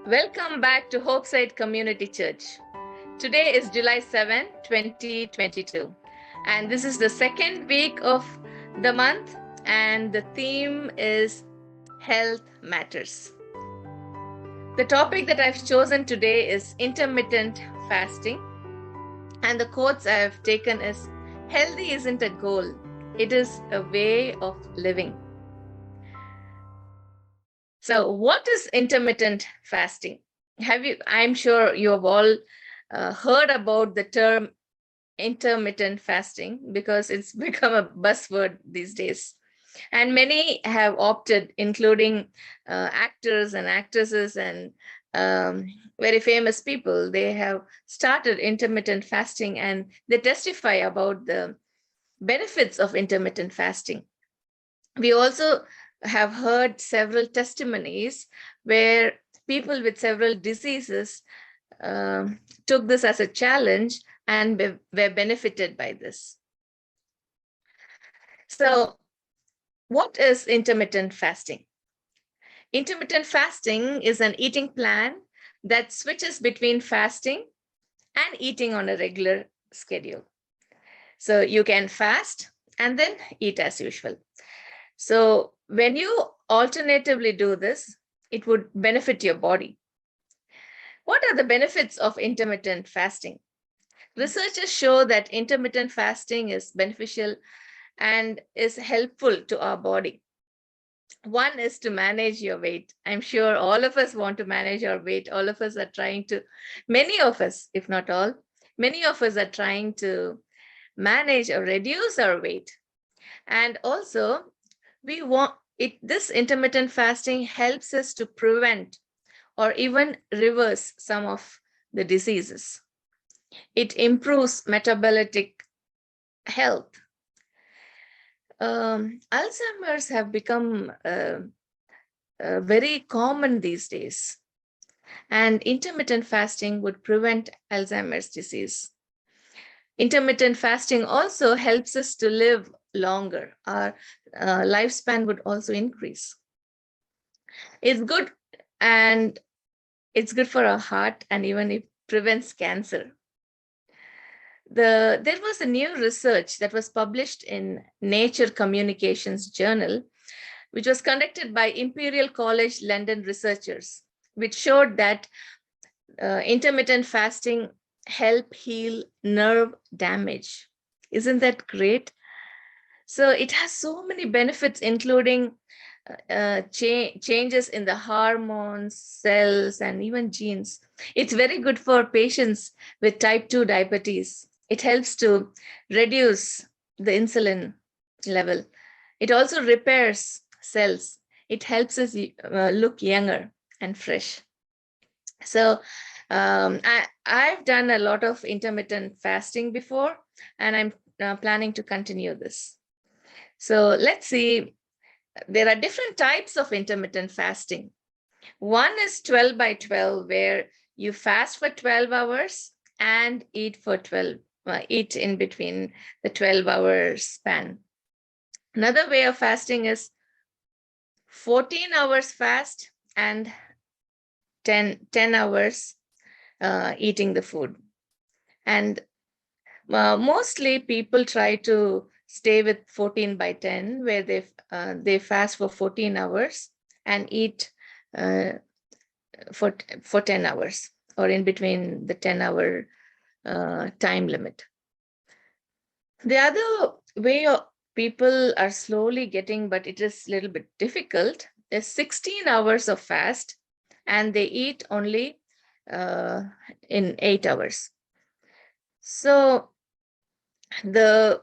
Welcome back to Hopeside Community Church. Today is July 7, 2022, and this is the second week of the month, and the theme is Health Matters. The topic that I've chosen today is intermittent fasting, and the quotes I've taken is healthy isn't a goal, it is a way of living. So, what is intermittent fasting? I'm sure you have all heard about the term intermittent fasting because it's become a buzzword these days. And many have opted, including actors and actresses and very famous people. They have started intermittent fasting and they testify about the benefits of intermittent fasting. We also have heard several testimonies where people with several diseases took this as a challenge and were benefited by this. So, what is intermittent fasting? Intermittent fasting is an eating plan that switches between fasting and eating on a regular schedule. So, you can fast and then eat as usual. So, when you alternatively do this, it would benefit your body. What are the benefits of intermittent fasting? Researchers show that intermittent fasting is beneficial and is helpful to our body. One is to manage your weight. I'm sure all of us want to manage our weight. All of us are trying to, many of us, if not all, many of us are trying to manage or reduce our weight. And also, we want it, this intermittent fasting helps us to prevent or even reverse some of the diseases. It improves metabolic health. Alzheimer's have become very common these days, and intermittent fasting would prevent Alzheimer's disease. Intermittent fasting also helps us to live longer. Our lifespan would also increase. It's good, and it's good for our heart, and even it prevents cancer. There was a new research that was published in Nature Communications Journal, which was conducted by Imperial College London researchers, which showed that intermittent fasting help heal nerve damage. Isn't that great? So it has so many benefits, including changes in the hormones, cells, and even genes. It's very good for patients with type 2 diabetes. It helps to reduce the insulin level. It also repairs cells. It helps us look younger and fresh. So I've done a lot of intermittent fasting before, and I'm planning to continue this. So let's see. There are different types of intermittent fasting. One is 12 by 12, where you fast for 12 hours and eat for 12, eat in between the 12-hour span. Another way of fasting is 14 hours fast and 10 hours eating the food. And mostly people try to stay with 14 by 10, where they fast for 14 hours and eat for 10 hours, or in between the 10-hour time limit. The other way people are slowly getting, but it is a little bit difficult, is 16 hours of fast, and they eat only in 8 hours. So the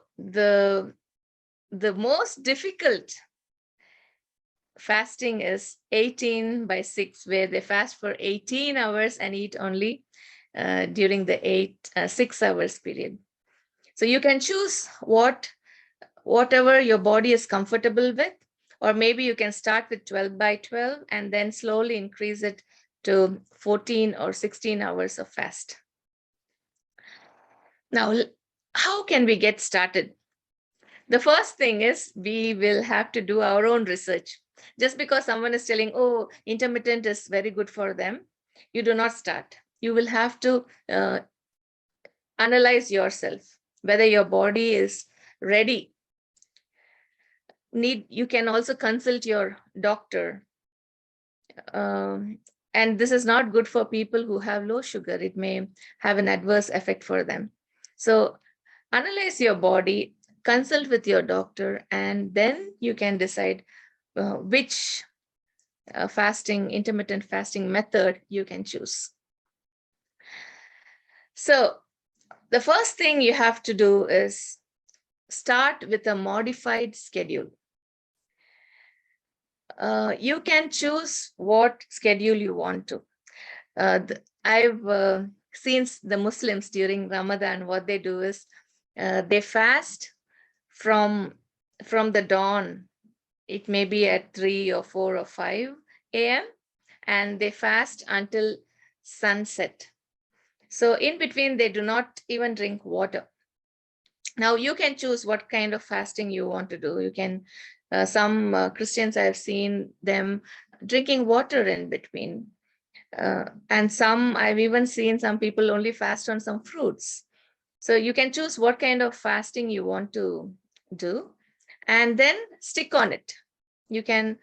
most difficult fasting is 18 by 6, where they fast for 18 hours and eat only during the 6 hours period. So you can choose whatever your body is comfortable with, or maybe you can start with 12 by 12 and then slowly increase it to 14 or 16 hours of fast. Now, how can we get started? The first thing is we will have to do our own research. Just because someone is telling, oh, intermittent is very good for them, you do not start. You will have to analyze yourself, whether your body is ready. You can also consult your doctor. Um, and this is not good for people who have low sugar. It may have an adverse effect for them. So analyze your body, consult with your doctor, and then you can decide which intermittent fasting method you can choose. So the first thing you have to do is start with a modified schedule. You can choose what schedule you want to. I've seen the Muslims during Ramadan, what they do is they fast from the dawn. It may be at 3 or 4 or 5 a.m. and they fast until sunset. So in between, they do not even drink water. Now you can choose what kind of fasting you want to do. You can, some Christians, I've seen them drinking water in between. And I've even seen some people only fast on some fruits. So you can choose what kind of fasting you want to do and then stick on it. You can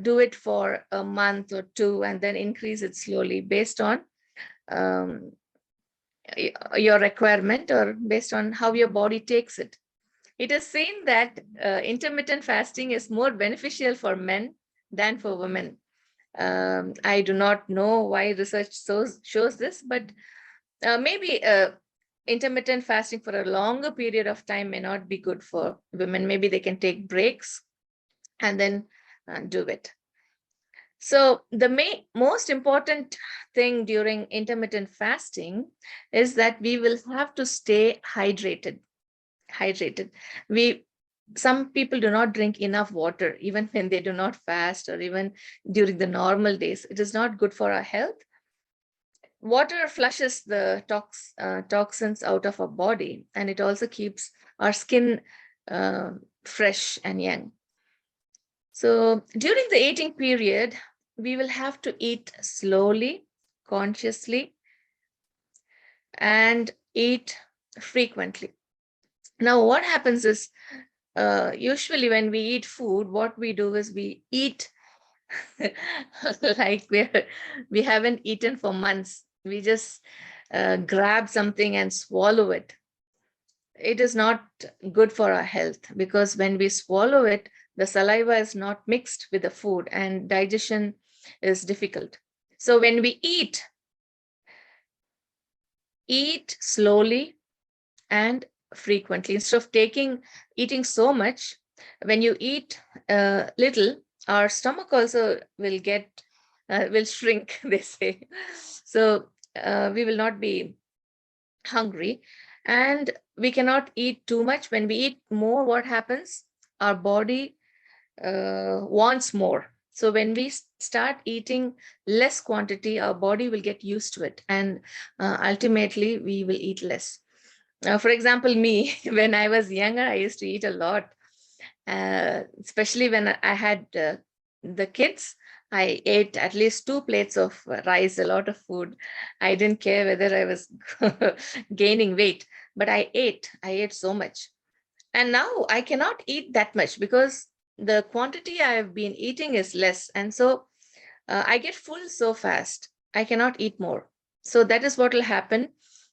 do it for a month or two and then increase it slowly based on um, your requirement or based on how your body takes it. It is seen that intermittent fasting is more beneficial for men than for women. I do not know why research shows this, but maybe intermittent fasting for a longer period of time may not be good for women. Maybe they can take breaks and then do it. So the most important thing during intermittent fasting is that we will have to stay hydrated. Some people do not drink enough water even when they do not fast or even during the normal days. It is not good for our health. Water flushes the toxins out of our body, and it also keeps our skin fresh and young. So during the eating period, we will have to eat slowly, consciously, and eat frequently. Now, what happens is usually when we eat food, what we do is we eat like we haven't eaten for months. We just grab something and swallow it. It is not good for our health because when we swallow it, the saliva is not mixed with the food and digestion is difficult. So when we eat slowly and frequently. Instead of eating so much, when you eat little, our stomach also will shrink, they say. So we will not be hungry, and we cannot eat too much. When we eat more, what happens? Our body wants more. So when we start eating less quantity, our body will get used to it, and ultimately we will eat less. For example, me, when I was younger, I used to eat a lot, especially when I had the kids. I ate at least 2 plates of rice, a lot of food. I didn't care whether I was gaining weight, but I ate. I ate so much. And now I cannot eat that much because the quantity I have been eating is less. And so I get full so fast. I cannot eat more. So that is what will happen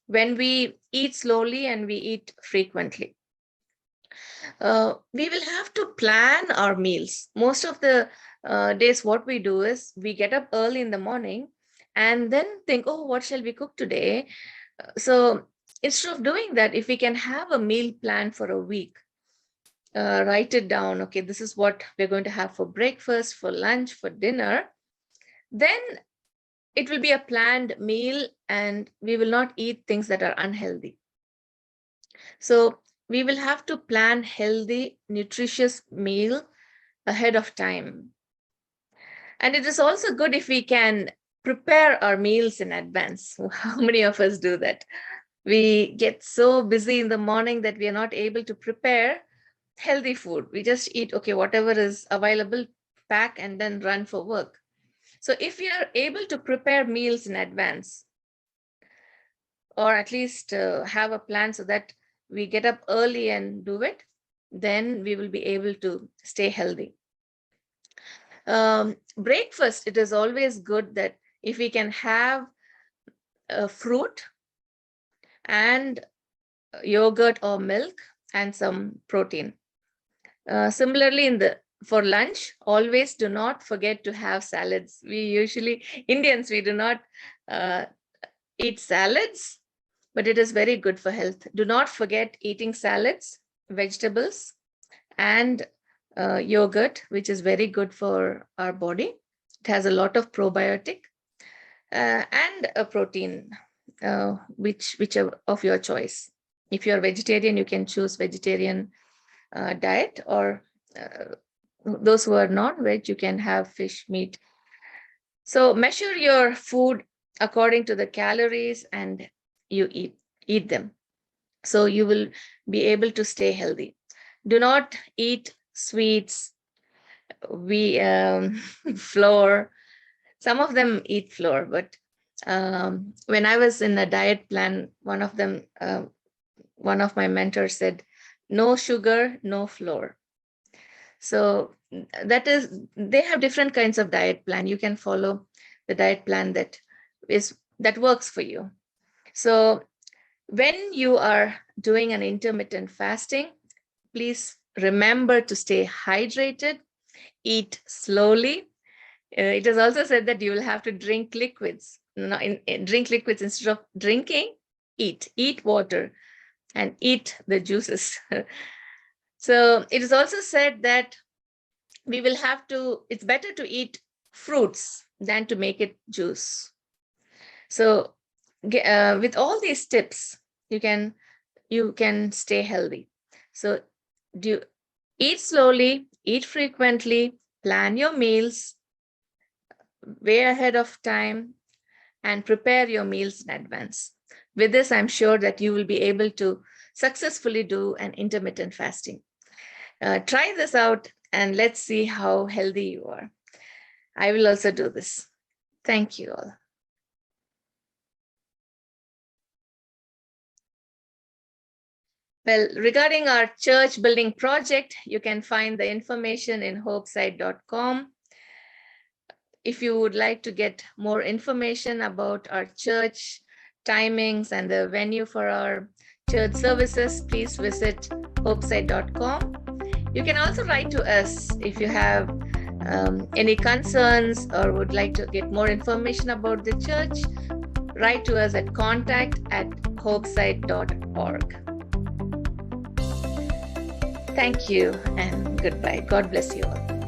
when we eat slowly and we eat frequently. We will have to plan our meals. Most of the days, what we do is we get up early in the morning and then think, oh, what shall we cook today? So instead of doing that, if we can have a meal plan for a week, write it down. Okay, this is what we're going to have for breakfast, for lunch, for dinner. Then it will be a planned meal and we will not eat things that are unhealthy. So we will have to plan healthy, nutritious meal ahead of time. And it is also good if we can prepare our meals in advance. How many of us do that? We get so busy in the morning that we are not able to prepare healthy food. We just eat, okay, whatever is available, pack and then run for work. So if we are able to prepare meals in advance, or at least have a plan so that we get up early and do it, then we will be able to stay healthy. Breakfast, it is always good that if we can have a fruit and yogurt or milk and some protein. Similarly, for lunch, always do not forget to have salads. We usually, Indians, we do not eat salads, but it is very good for health. Do not forget eating salads, vegetables, and yogurt, which is very good for our body. It has a lot of probiotic and a protein, whichever of your choice. If you're vegetarian, you can choose vegetarian diet, or those who are non-veg, you can have fish, meat. So measure your food according to the calories and you eat them. So you will be able to stay healthy. Do not eat sweets, flour. Some of them eat flour, but when I was in a diet plan, one of my mentors said, no sugar, no flour. So they have different kinds of diet plan. You can follow the diet plan that works for you. So when you are doing an intermittent fasting, please remember to stay hydrated, eat slowly. It is also said that you will have to drink liquids. Drink liquids instead of drinking, eat water and eat the juices. So it is also said that it's better to eat fruits than to make it juice. So with all these tips, you can stay healthy. So eat slowly, eat frequently, plan your meals way ahead of time, and prepare your meals in advance. With this, I'm sure that you will be able to successfully do an intermittent fasting. Try this out and let's see how healthy you are. I will also do this. Thank you all. Well, regarding our church building project, you can find the information in hopeside.com. If you would like to get more information about our church timings and the venue for our church services, please visit hopeside.com. You can also write to us if you have any concerns or would like to get more information about the church. Write to us at contact@hopeside.org. Thank you and goodbye. God bless you all.